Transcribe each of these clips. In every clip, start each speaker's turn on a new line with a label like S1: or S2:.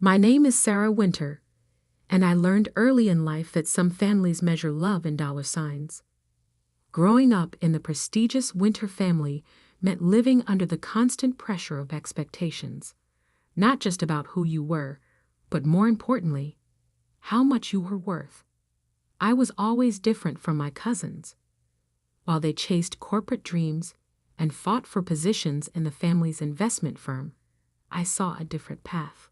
S1: My name is Sarah Winter, and I learned early in life that some families measure love in dollar signs. Growing up in the prestigious Winter family meant living under the constant pressure of expectations, not just about who you were, but more importantly, how much you were worth. I was always different from my cousins. While they chased corporate dreams and fought for positions in the family's investment firm, I saw a different path.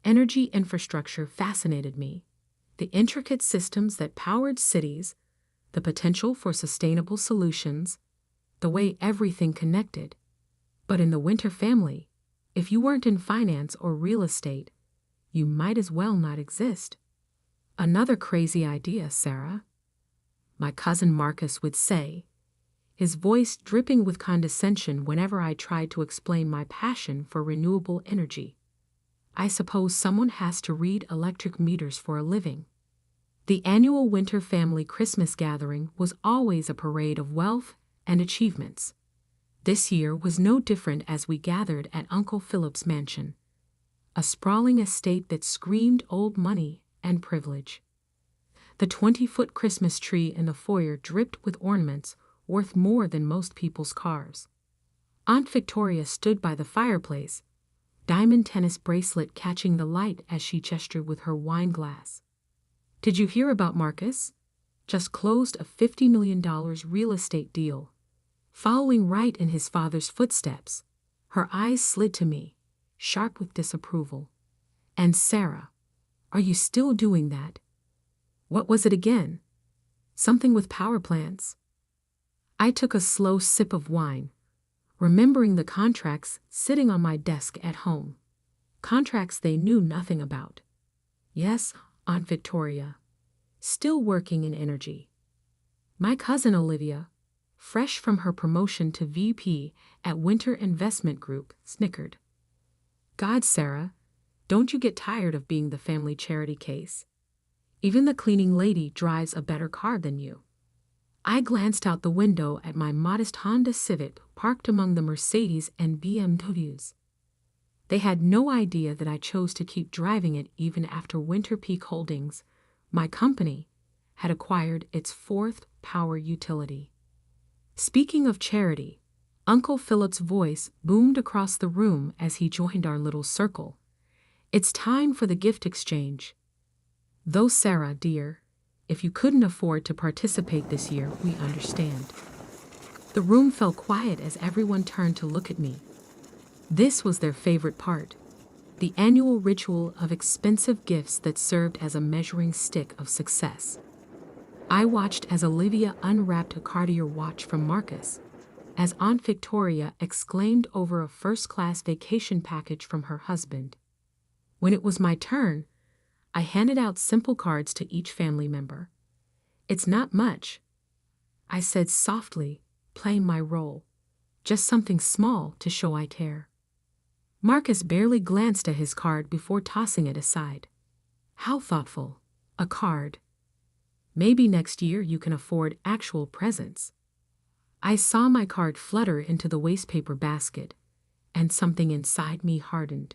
S1: Energy infrastructure fascinated me, the intricate systems that powered cities, the potential for sustainable solutions, the way everything connected. But in the Winter family, if you weren't in finance or real estate, you might as well not exist. Another crazy idea, Sarah, my cousin Marcus would say, his voice dripping with condescension whenever I tried to explain my passion for renewable energy. I suppose someone has to read electric meters for a living. The annual Winter family Christmas gathering was always a parade of wealth and achievements. This year was no different as we gathered at Uncle Philip's mansion, a sprawling estate that screamed old money and privilege. The 20-foot Christmas tree in the foyer dripped with ornaments worth more than most people's cars. Aunt Victoria stood by the fireplace, diamond tennis bracelet catching the light as she gestured with her wine glass. Did you hear about Marcus? Just closed a $50 million real estate deal. Following right in his father's footsteps, her eyes slid to me, sharp with disapproval. And Sarah, are you still doing that? What was it again? Something with power plants. I took a slow sip of wine, remembering the contracts sitting on my desk at home. Contracts they knew nothing about. Yes, Aunt Victoria, still working in energy. My cousin Olivia, fresh from her promotion to VP at Winter Investment Group, snickered. God, Sarah, don't you get tired of being the family charity case? Even the cleaning lady drives a better car than you. I glanced out the window at my modest Honda Civic parked among the Mercedes and BMWs. They had no idea that I chose to keep driving it even after Winter Peak Holdings, my company, had acquired its fourth power utility. Speaking of charity, Uncle Philip's voice boomed across the room as he joined our little circle. It's time for the gift exchange. Though Sarah, dear, if you couldn't afford to participate this year, we understand. The room fell quiet as everyone turned to look at me. This was their favorite part, the annual ritual of expensive gifts that served as a measuring stick of success. I watched as Olivia unwrapped a Cartier watch from Marcus, as Aunt Victoria exclaimed over a first-class vacation package from her husband. When it was my turn, I handed out simple cards to each family member. It's not much, I said softly, playing my role. Just something small to show I care. Marcus barely glanced at his card before tossing it aside. How thoughtful. A card. Maybe next year you can afford actual presents. I saw my card flutter into the wastepaper basket, and something inside me hardened.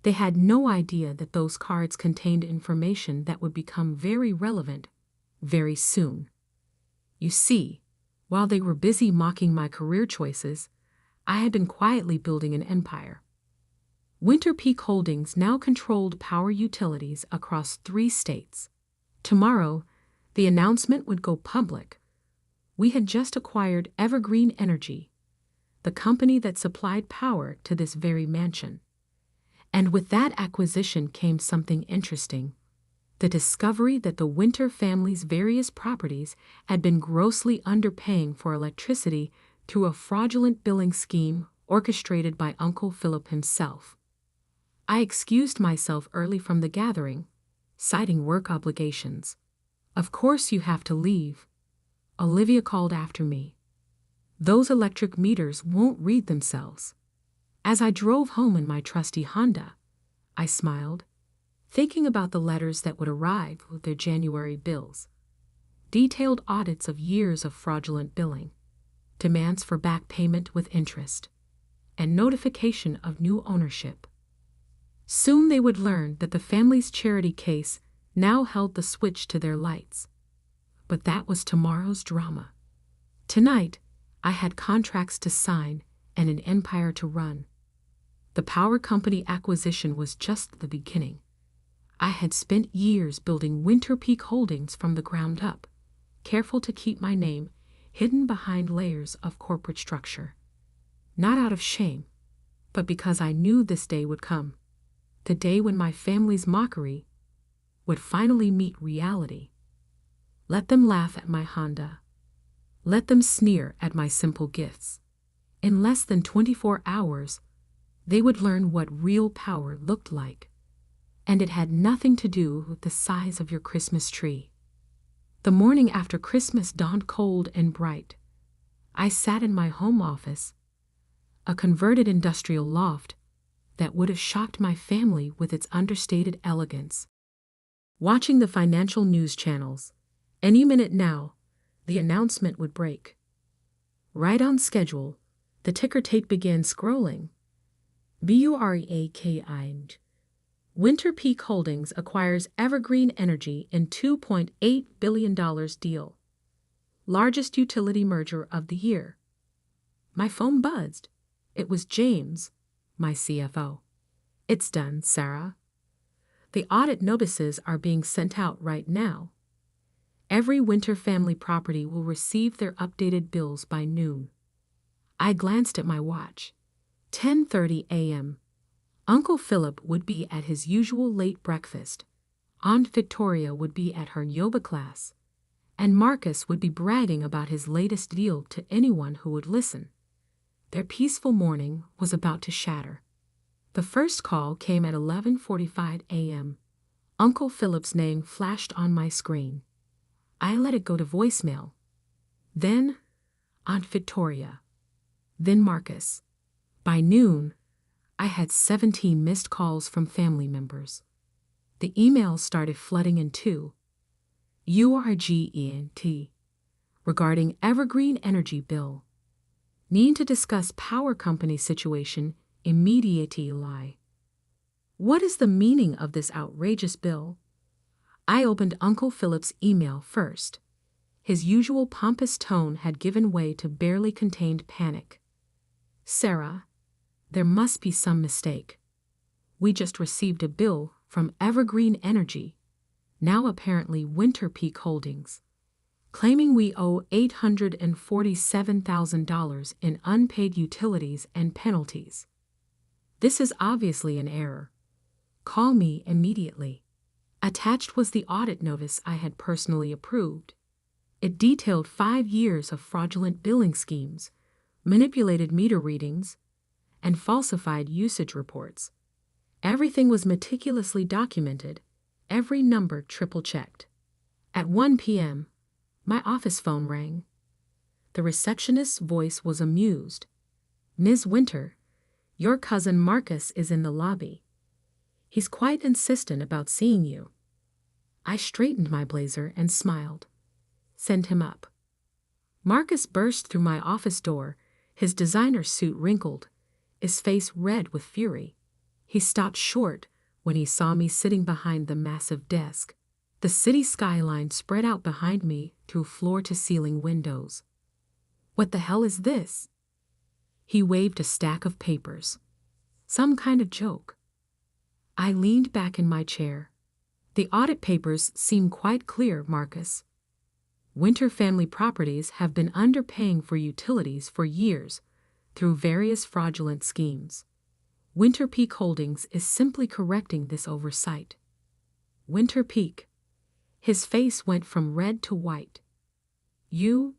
S1: They had no idea that those cards contained information that would become very relevant very soon. You see, while they were busy mocking my career choices, I had been quietly building an empire. Winter Peak Holdings now controlled power utilities across 3 states. Tomorrow, the announcement would go public. We had just acquired Evergreen Energy, the company that supplied power to this very mansion. And with that acquisition came something interesting. The discovery that the Winter family's various properties had been grossly underpaying for electricity through a fraudulent billing scheme orchestrated by Uncle Philip himself. I excused myself early from the gathering, citing work obligations. Of course you have to leave, Olivia called after me. Those electric meters won't read themselves. As I drove home in my trusty Honda, I smiled, thinking about the letters that would arrive with their January bills. Detailed audits of years of fraudulent billing, demands for back payment with interest, and notification of new ownership. Soon they would learn that the family's charity case now held the switch to their lights. But that was tomorrow's drama. Tonight, I had contracts to sign and an empire to run. The power company acquisition was just the beginning. I had spent years building Winter Peak Holdings from the ground up, careful to keep my name hidden behind layers of corporate structure. Not out of shame, but because I knew this day would come. The day when my family's mockery would finally meet reality. Let them laugh at my Honda. Let them sneer at my simple gifts. In less than 24 hours, they would learn what real power looked like. And it had nothing to do with the size of your Christmas tree. The morning after Christmas dawned cold and bright. I sat in my home office, a converted industrial loft that would have shocked my family with its understated elegance. Watching the financial news channels, any minute now, the announcement would break. Right on schedule, the ticker tape began scrolling. BUREAKI. Winter Peak Holdings acquires Evergreen Energy in $2.8 billion deal. Largest utility merger of the year. My phone buzzed. It was James, my CFO. It's done, Sarah. The audit notices are being sent out right now. Every Winter family property will receive their updated bills by noon. I glanced at my watch. 10:30 a.m. Uncle Philip would be at his usual late breakfast. Aunt Victoria would be at her yoga class. And Marcus would be bragging about his latest deal to anyone who would listen. Their peaceful morning was about to shatter. The first call came at 11:45 a.m. Uncle Philip's name flashed on my screen. I let it go to voicemail. Then, Aunt Victoria. Then Marcus. By noon, I had 17 missed calls from family members. The emails started flooding in too. URGENT. Regarding Evergreen Energy bill. Need to discuss power company situation immediately. What is the meaning of this outrageous bill? I opened Uncle Philip's email first. His usual pompous tone had given way to barely contained panic. Sarah, there must be some mistake. We just received a bill from Evergreen Energy, now apparently Winter Peak Holdings, claiming we owe $847,000 in unpaid utilities and penalties. This is obviously an error. Call me immediately. Attached was the audit notice I had personally approved. It detailed 5 years of fraudulent billing schemes, manipulated meter readings, and falsified usage reports. Everything was meticulously documented, every number triple-checked. At 1 p.m., my office phone rang. The receptionist's voice was amused. Ms. Winter, your cousin Marcus is in the lobby. He's quite insistent about seeing you. I straightened my blazer and smiled. Send him up. Marcus burst through my office door, his designer suit wrinkled, his face red with fury. He stopped short when he saw me sitting behind the massive desk. The city skyline spread out behind me through floor-to-ceiling windows. What the hell is this? He waved a stack of papers. Some kind of joke. I leaned back in my chair. The audit papers seem quite clear, Marcus. Winter family properties have been underpaying for utilities for years through various fraudulent schemes. Winter Peak Holdings is simply correcting this oversight. Winter Peak. His face went from red to white. You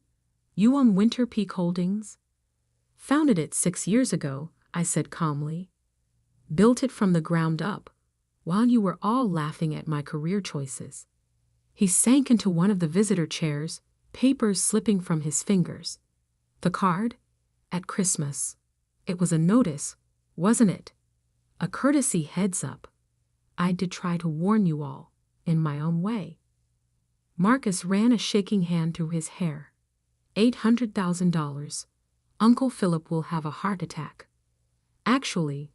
S1: own Winter Peak Holdings? Founded it 6 years ago, I said calmly. Built it from the ground up, while you were all laughing at my career choices. He sank into one of the visitor chairs, papers slipping from his fingers. The card? At Christmas. It was a notice, wasn't it? A courtesy heads up. I did try to warn you all, in my own way. Marcus ran a shaking hand through his hair. $800,000. Uncle Philip will have a heart attack. Actually,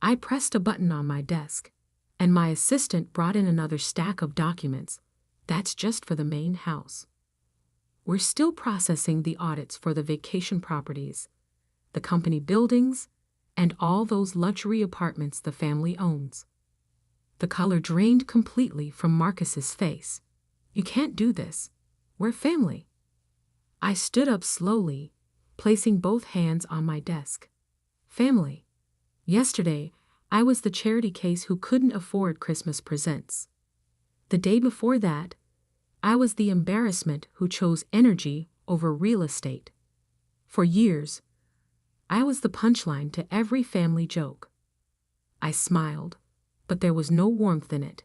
S1: I pressed a button on my desk, and my assistant brought in another stack of documents. That's just for the main house. We're still processing the audits for the vacation properties, the company buildings, and all those luxury apartments the family owns. The color drained completely from Marcus's face. You can't do this. We're family. I stood up slowly, placing both hands on my desk. Family. Yesterday, I was the charity case who couldn't afford Christmas presents. The day before that, I was the embarrassment who chose energy over real estate. For years, I was the punchline to every family joke. I smiled, but there was no warmth in it.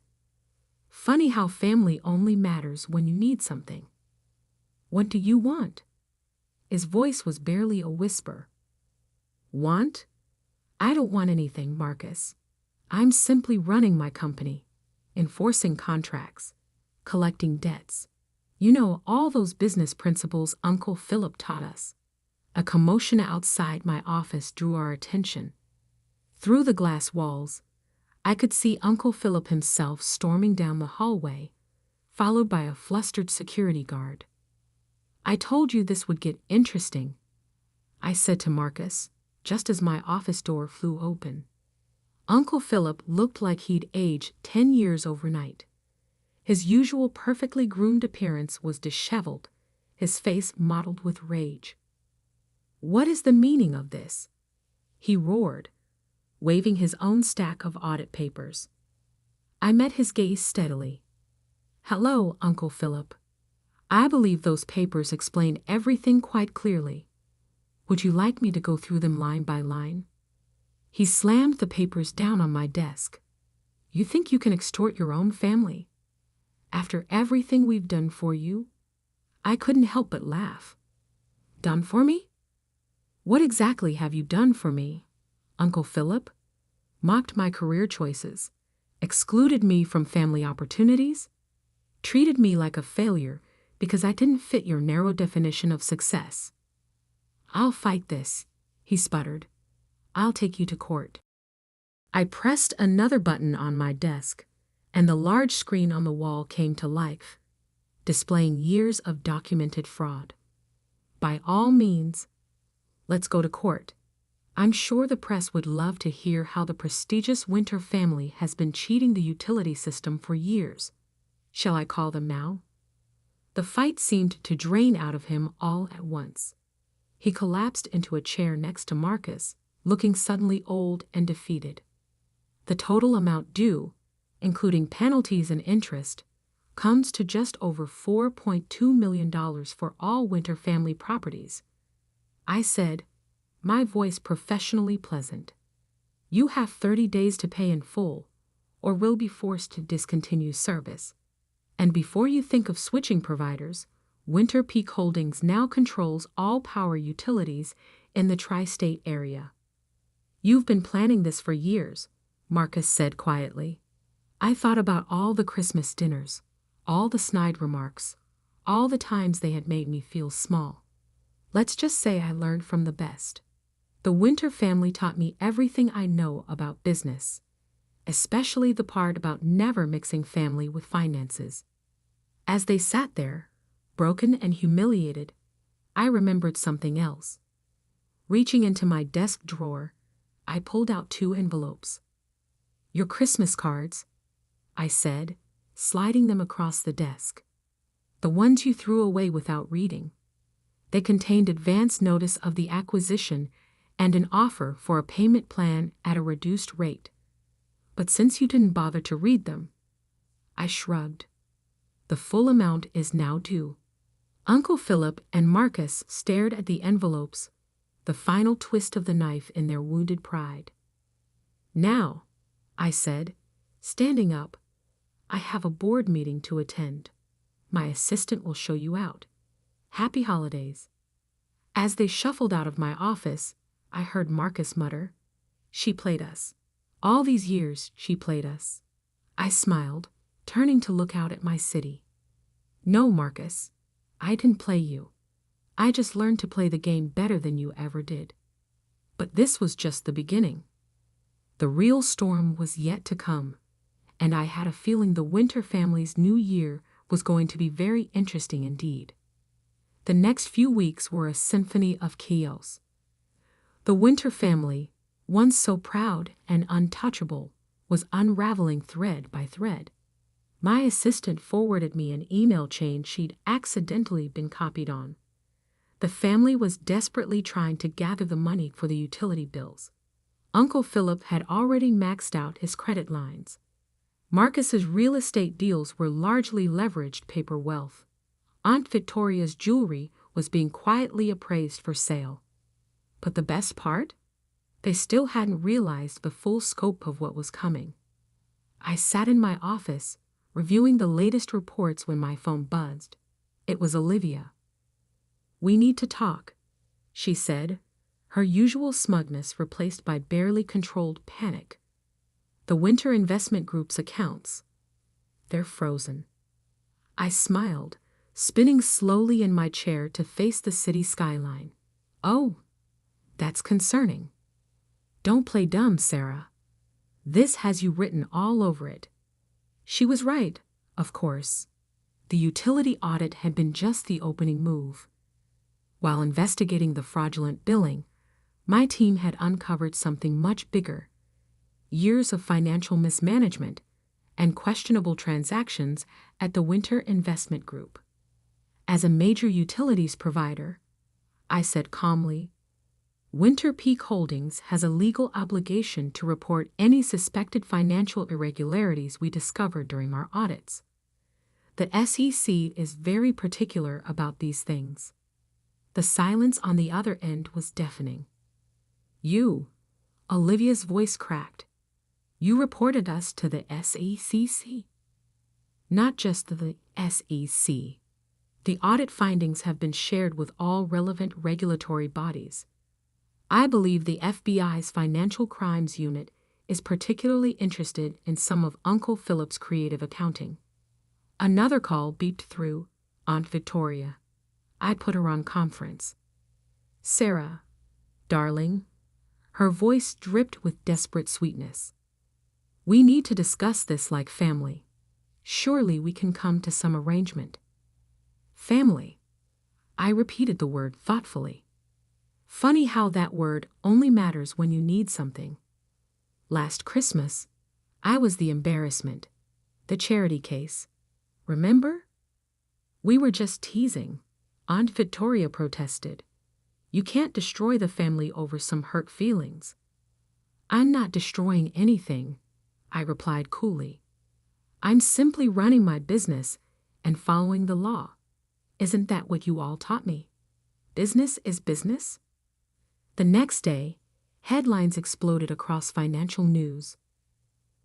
S1: Funny how family only matters when you need something. What do you want? His voice was barely a whisper. Want? I don't want anything, Marcus. I'm simply running my company, enforcing contracts, collecting debts. You know, all those business principles Uncle Philip taught us. A commotion outside my office drew our attention. Through the glass walls, I could see Uncle Philip himself storming down the hallway, followed by a flustered security guard. I told you this would get interesting, I said to Marcus, just as my office door flew open. Uncle Philip looked like he'd aged 10 years overnight. His usual perfectly groomed appearance was disheveled, his face mottled with rage. What is the meaning of this? He roared, waving his own stack of audit papers. I met his gaze steadily. Hello, Uncle Philip. I believe those papers explain everything quite clearly. Would you like me to go through them line by line? He slammed the papers down on my desk. You think you can extort your own family? After everything we've done for you? I couldn't help but laugh. Done for me? What exactly have you done for me, Uncle Philip? Mocked my career choices, excluded me from family opportunities, treated me like a failure because I didn't fit your narrow definition of success. I'll fight this, he sputtered. I'll take you to court. I pressed another button on my desk, and the large screen on the wall came to life, displaying years of documented fraud. By all means, let's go to court. I'm sure the press would love to hear how the prestigious Winter family has been cheating the utility system for years. Shall I call them now? The fight seemed to drain out of him all at once. He collapsed into a chair next to Marcus, looking suddenly old and defeated. The total amount due, including penalties and interest, comes to just over $4.2 million for all Winter family properties. I said, my voice professionally pleasant. You have 30 days to pay in full, or will be forced to discontinue service. And before you think of switching providers, Winter Peak Holdings now controls all power utilities in the tri-state area. You've been planning this for years, Marcus said quietly. I thought about all the Christmas dinners, all the snide remarks, all the times they had made me feel small. Let's just say I learned from the best. The Winter family taught me everything I know about business, especially the part about never mixing family with finances. As they sat there, broken and humiliated, I remembered something else. Reaching into my desk drawer, I pulled out 2 envelopes. Your Christmas cards, I said, sliding them across the desk. The ones you threw away without reading. They contained advance notice of the acquisition and an offer for a payment plan at a reduced rate. But since you didn't bother to read them, I shrugged. The full amount is now due. Uncle Philip and Marcus stared at the envelopes, the final twist of the knife in their wounded pride. Now, I said, standing up, I have a board meeting to attend. My assistant will show you out. Happy holidays. As they shuffled out of my office, I heard Marcus mutter, She played us. All these years, she played us. I smiled, turning to look out at my city. No, Marcus, I didn't play you. I just learned to play the game better than you ever did. But this was just the beginning. The real storm was yet to come, and I had a feeling the Winter family's new year was going to be very interesting indeed. The next few weeks were a symphony of chaos. The Winter family, once so proud and untouchable, was unraveling thread by thread. My assistant forwarded me an email chain she'd accidentally been copied on. The family was desperately trying to gather the money for the utility bills. Uncle Philip had already maxed out his credit lines. Marcus's real estate deals were largely leveraged paper wealth. Aunt Victoria's jewelry was being quietly appraised for sale. But the best part? They still hadn't realized the full scope of what was coming. I sat in my office, reviewing the latest reports when my phone buzzed. It was Olivia. "We need to talk," she said, her usual smugness replaced by barely controlled panic. "The Winter Investment Group's accounts. They're frozen." I smiled, spinning slowly in my chair to face the city skyline. "Oh, that's concerning. Don't play dumb, Sarah. This has you written all over it." She was right, of course. The utility audit had been just the opening move. While investigating the fraudulent billing, my team had uncovered something much bigger: years of financial mismanagement and questionable transactions at the Winter Investment Group. As a major utilities provider, I said calmly, Winter Peak Holdings has a legal obligation to report any suspected financial irregularities we discover during our audits. The SEC is very particular about these things. The silence on the other end was deafening. "You," Olivia's voice cracked. "You reported us to the SEC?" "Not just the SEC. The audit findings have been shared with all relevant regulatory bodies. I believe the FBI's Financial Crimes Unit is particularly interested in some of Uncle Philip's creative accounting." Another call beeped through. Aunt Victoria. I put her on conference. "Sarah, darling," her voice dripped with desperate sweetness. "We need to discuss this like family. Surely we can come to some arrangement." Family. I repeated the word thoughtfully. Funny how that word only matters when you need something. Last Christmas, I was the embarrassment, the charity case. Remember? "We were just teasing," Aunt Victoria protested. "You can't destroy the family over some hurt feelings." "I'm not destroying anything," I replied coolly. "I'm simply running my business and following the law. Isn't that what you all taught me? Business is business?" The next day, headlines exploded across financial news.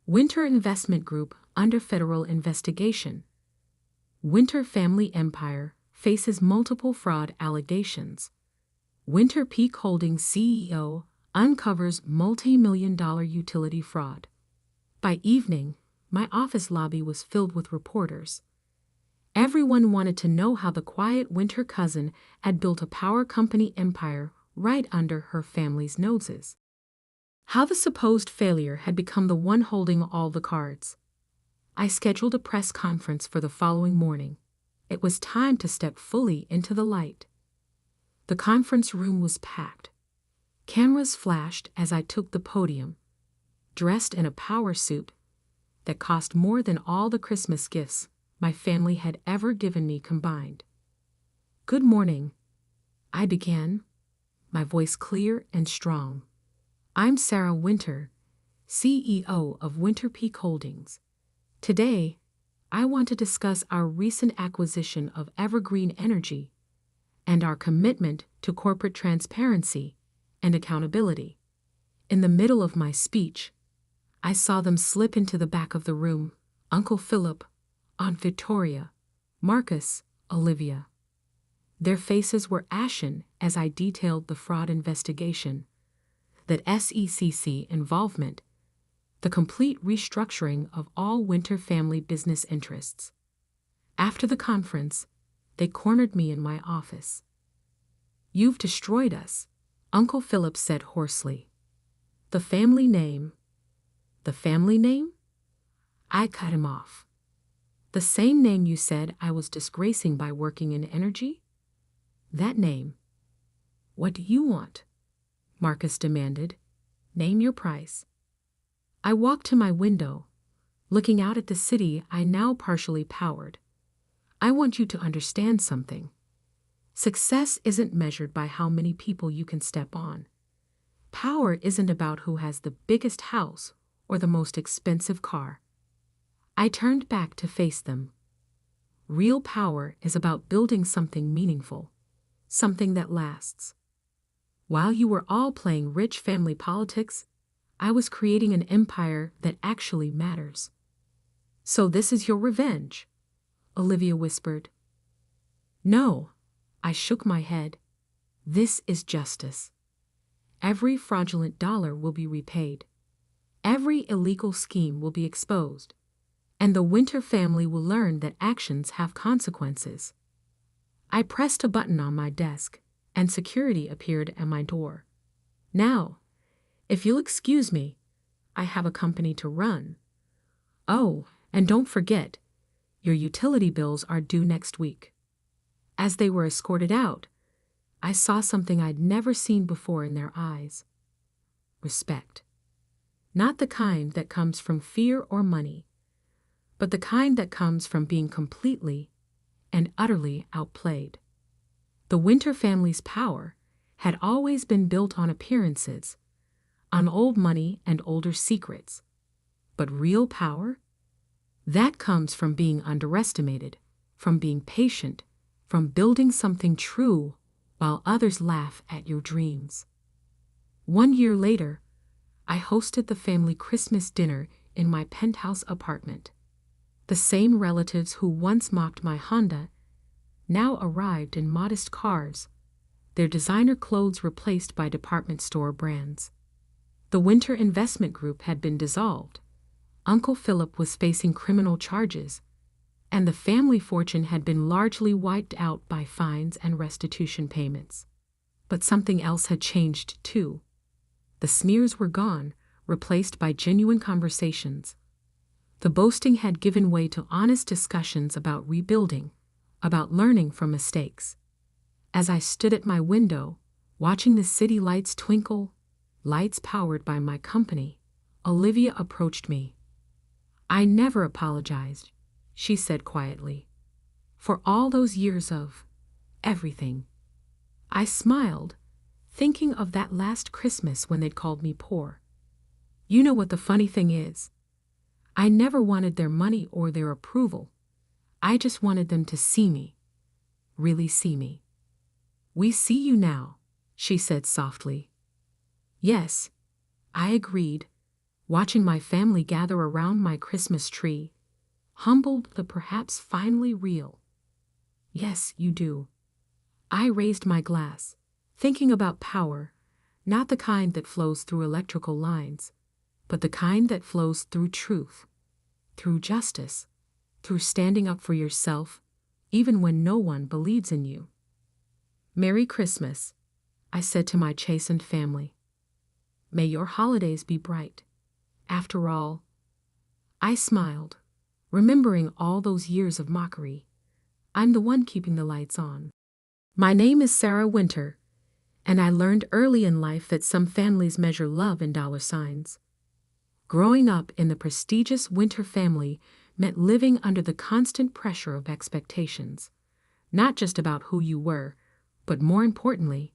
S1: Winter Investment Group under federal investigation. Winter family empire faces multiple fraud allegations. Winter Peak Holdings CEO uncovers multi-million-dollar utility fraud. By evening, my office lobby was filled with reporters. Everyone wanted to know how the quiet Winter cousin had built a power company empire right under her family's noses. How the supposed failure had become the one holding all the cards. I scheduled a press conference for the following morning. It was time to step fully into the light. The conference room was packed. Cameras flashed as I took the podium, dressed in a power suit that cost more than all the Christmas gifts my family had ever given me combined. "Good morning," I began, my voice clear and strong. "I'm Sarah Winter, CEO of Winter Peak Holdings. Today, I want to discuss our recent acquisition of Evergreen Energy and our commitment to corporate transparency and accountability." In the middle of my speech, I saw them slip into the back of the room: Uncle Philip, Aunt Victoria, Marcus, Olivia. Their faces were ashen as I detailed the fraud investigation, the SEC involvement, the complete restructuring of all Winter family business interests. After the conference, they cornered me in my office. "You've destroyed us," Uncle Philip said hoarsely. "The family name, The family name? I cut him off. The same name you said I was disgracing by working in energy? That name. What do you want? Marcus demanded. Name your price. I walked to my window, looking out at the city I now partially powered. I want you to understand something. Success isn't measured by how many people you can step on. Power isn't about who has the biggest house or the most expensive car. I turned back to face them. Real power is about building something meaningful, something that lasts. While you were all playing rich family politics, I was creating an empire that actually matters. So this is your revenge, Olivia whispered. No, I shook my head. This is justice. Every fraudulent dollar will be repaid. Every illegal scheme will be exposed. And the Winter family will learn that actions have consequences. I pressed a button on my desk, and security appeared at my door. Now, if you'll excuse me, I have a company to run. Oh, and don't forget, your utility bills are due next week. As they were escorted out, I saw something I'd never seen before in their eyes. Respect. Not the kind that comes from fear or money, but the kind that comes from being completely and utterly outplayed. The Winter family's power had always been built on appearances, on old money and older secrets. But real power? That comes from being underestimated, from being patient, from building something true while others laugh at your dreams. 1 year later, I hosted the family Christmas dinner in my penthouse apartment. The same relatives who once mocked my Honda now arrived in modest cars, their designer clothes replaced by department store brands. The Winter investment group had been dissolved. Uncle Philip was facing criminal charges, and the family fortune had been largely wiped out by fines and restitution payments. But something else had changed too. The smears were gone, replaced by genuine conversations. The boasting had given way to honest discussions about rebuilding, about learning from mistakes. As I stood at my window, watching the city lights twinkle, lights powered by my company, Olivia approached me. I never apologized, she said quietly, for all those years of everything. I smiled, thinking of that last Christmas when they'd called me poor. You know what the funny thing is? I never wanted their money or their approval. I just wanted them to see me, really see me. We see you now, she said softly. Yes, I agreed, watching my family gather around my Christmas tree, humbled but perhaps finally real. Yes, you do. I raised my glass, thinking about power, not the kind that flows through electrical lines, but the kind that flows through truth, through justice, through standing up for yourself, even when no one believes in you. Merry Christmas, I said to my chastened family. May your holidays be bright. After all, I smiled, remembering all those years of mockery. I'm the one keeping the lights on. My name is Sarah Winter, and I learned early in life that some families measure love in dollar signs. Growing up in the prestigious Winter family meant living under the constant pressure of expectations, not just about who you were, but more importantly,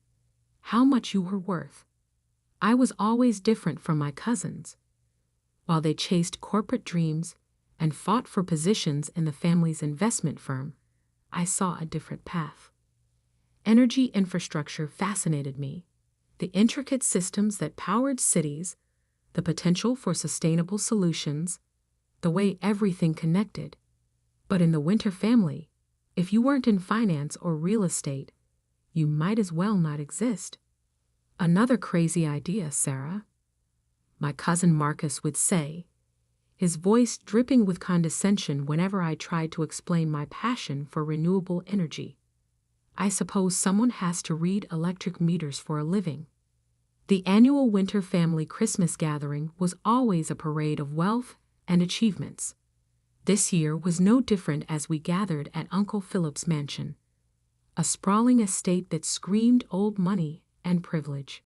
S1: how much you were worth. I was always different from my cousins. While they chased corporate dreams and fought for positions in the family's investment firm, I saw a different path. Energy infrastructure fascinated me, the intricate systems that powered cities, the potential for sustainable solutions, the way everything connected. But in the Winter family, if you weren't in finance or real estate, you might as well not exist. Another crazy idea, Sarah, my cousin Marcus would say, his voice dripping with condescension whenever I tried to explain my passion for renewable energy. I suppose someone has to read electric meters for a living. The annual Winter family Christmas gathering was always a parade of wealth and achievements. This year was no different as we gathered at Uncle Philip's mansion, a sprawling estate that screamed old money and privilege.